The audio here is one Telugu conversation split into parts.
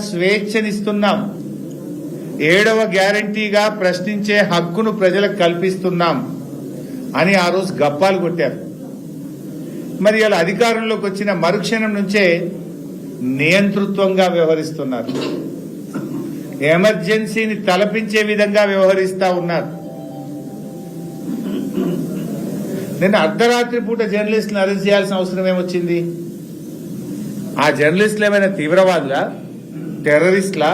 స్వేచ్ఛనిస్తున్నాం. 7వ గ్యారంటీగా ప్రశ్నించే హక్కును ప్రజలకు కల్పిస్తున్నాం అని ఆ రోజు గప్పాలు కొట్టారు. మరి ఇలా అధికారంలోకి వచ్చిన మరుక్షణం నుంచే నియంతృత్వంగా వ్యవహరిస్తున్నారు. ఎమర్జెన్సీని తలపించే విధంగా వ్యవహరిస్తా ఉన్నారు. నిన్న అర్ధరాత్రి పూట జర్నలిస్టులను అరెస్ట్ చేయాల్సిన అవసరం ఏమొచ్చింది? ఆ జర్నలిస్టులు ఏమైనా తీవ్రవాదులా, టెర్రరిస్టులా,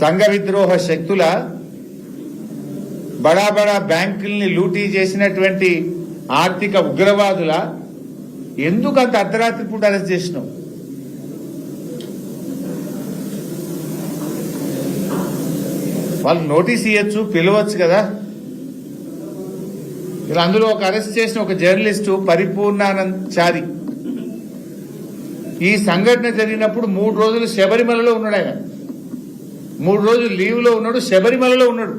సంఘ విద్రోహ శక్తుల, బడా బడా బ్యాంకుల్ని లూటీ చేసినటువంటి ఆర్థిక ఉగ్రవాదుల? ఎందుకు అంత అర్ధరాత్రి పూట అరెస్ట్ చేసినావు? వాళ్ళు నోటీస్ ఇవ్వచ్చు, పిలవచ్చు కదా. ఇలా అందులో ఒక అరెస్ట్ చేసిన ఒక జర్నలిస్టు పరిపూర్ణానంద్ చారి. ఈ సంఘటన జరిగినప్పుడు 3 రోజులు శబరిమలలో ఉన్నాడు. ఆయన 3 రోజులు లీవ్లో ఉన్నాడు, శబరిమలలో ఉన్నాడు.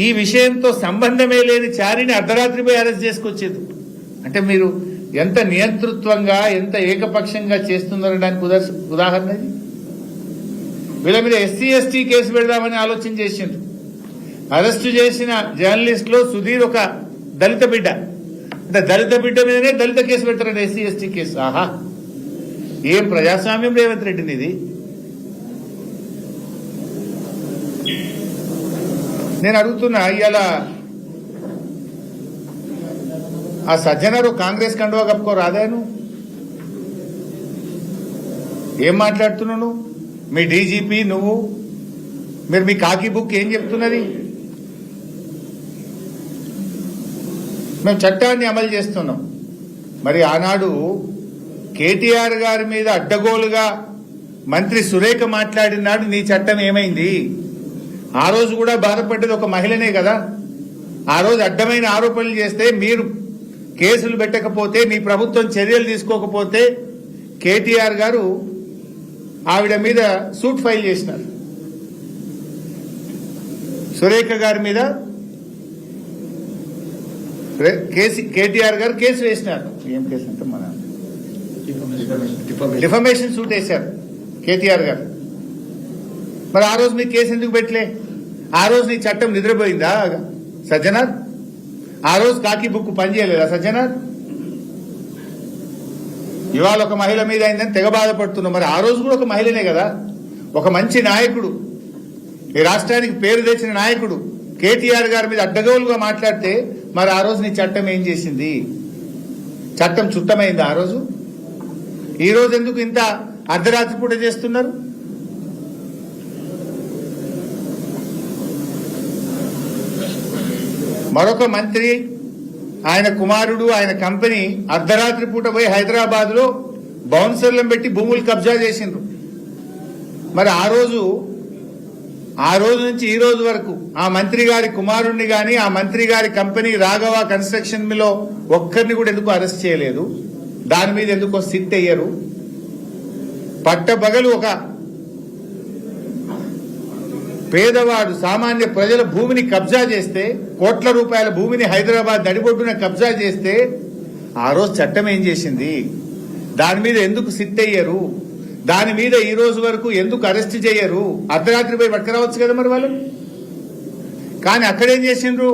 ఈ విషయంతో సంబంధమే లేని చారిని అర్ధరాత్రి పోయి అరెస్ట్ చేసుకొచ్చేది. అంటే మీరు ఎంత నియంతృత్వంగా, ఎంత ఏకపక్షంగా చేస్తున్నారనడానికి ఉదాహరణ ఇది. వీళ్ళ మీద ఎస్సీ ఎస్టీ కేసు పెడదామని ఆలోచన చేసిండ్రు. అరెస్టు చేసిన జర్నలిస్ట్ లో సుధీర్ ఒక దళిత బిడ్డ. అంటే దళిత బిడ్డ మీదనే దళిత కేసు పెడతారండి, ఎస్సీ ఎస్టీ కేసు. ఆహా, ఏం ప్రజాస్వామ్యం రేవంత్ రెడ్డిని ఇది. నేను అడుగుతున్నా, ఇవాళ ఆ సజ్జనరు కాంగ్రెస్ కండువా కప్పుకో రాదాను? ఏం మాట్లాడుతున్నావు? మీ డీజీపీ నువ్వు, మీరు మీ కాకి బుక్ ఏం చెప్తున్నది? మేము చట్టాన్ని అమలు చేస్తున్నాం. మరి ఆనాడు కేటీఆర్ గారి మీద అడ్డగోలుగా మంత్రి సురేఖ మాట్లాడినాడు, నీ చట్టం ఏమైంది? ఆ రోజు కూడా బాధపడ్డది ఒక మహిళనే కదా. ఆ రోజు అడ్డమైన ఆరోపణలు చేస్తే, మీరు కేసులు పెట్టకపోతే, మీ ప్రభుత్వం చర్యలు తీసుకోకపోతే కేటీఆర్ గారు ఆవిడ మీద సూట్ ఫైల్ చేసినారు. సురేఖ గారి మీద కేటీఆర్ గారు కేసు వేసినారు. ఏం కేసు అంటే మన డిఫమేషన్ సూట్ వేశారు కేటీఆర్ గారు. మరి ఆ రోజు మీకు కేసు ఎందుకు పెట్టలే? ఆ రోజు నీ చట్టం నిద్రపోయిందా సజ్జనార్? ఆ రోజు కాకి బుక్ పనిచేయలేదా సజ్జనార్? ఇవాళ ఒక మహిళ మీద అయిందని తెగ బాధపడుతున్నాం. మరి ఆ రోజు కూడా ఒక మహిళనే కదా, ఒక మంచి నాయకుడు, ఈ రాష్ట్రానికి పేరు తెచ్చిన నాయకుడు కేటీఆర్ గారి మీద అడ్డగోలుగా మాట్లాడితే, మరి ఆ రోజు నీ చట్టం ఏం చేసింది? చట్టం చుట్టమైంది ఆ రోజు? ఈ రోజు ఎందుకు ఇంత అర్ధరాత్రి పూట చేస్తున్నారు? మరొక మంత్రి, ఆయన కుమారుడు, ఆయన కంపెనీ అర్ధరాత్రి పూట పోయి హైదరాబాద్ లో బౌన్సర్లను పెట్టి భూములు కబ్జా చేసిండ్రు. మరి ఆ రోజు నుంచి ఈ రోజు వరకు ఆ మంత్రి గారి కుమారుణ్ణి గాని, ఆ మంత్రి గారి కంపెనీ రాఘవ కన్స్ట్రక్షన్ లో ఒక్కరిని కూడా ఎందుకు అరెస్ట్ చేయలేదు? దాని మీద ఎందుకో సిట్ అయ్యారు? పట్టబగలు ఒక పేదవాడు, సామాన్య ప్రజల భూమిని కబ్జా చేస్తే, కోట్ల రూపాయల భూమిని హైదరాబాద్ నడిబొడ్డున కబ్జా చేస్తే, ఆ రోజు చట్టం ఏం చేసింది? దాని మీద ఎందుకు సిట్ అయ్యారు? దాని మీద ఈ రోజు వరకు ఎందుకు అరెస్ట్ చేయరు? అర్ధరాత్రి పోయి పట్టుకురావచ్చు కదా మరి వాళ్ళు. కానీ అక్కడేం చేసిండ్రు?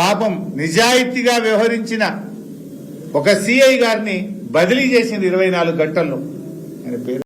పాపం నిజాయితీగా వ్యవహరించిన ఒక సిఐ గారిని బదిలీ చేసింది 24 గంటల్లో. ఆయన పేరు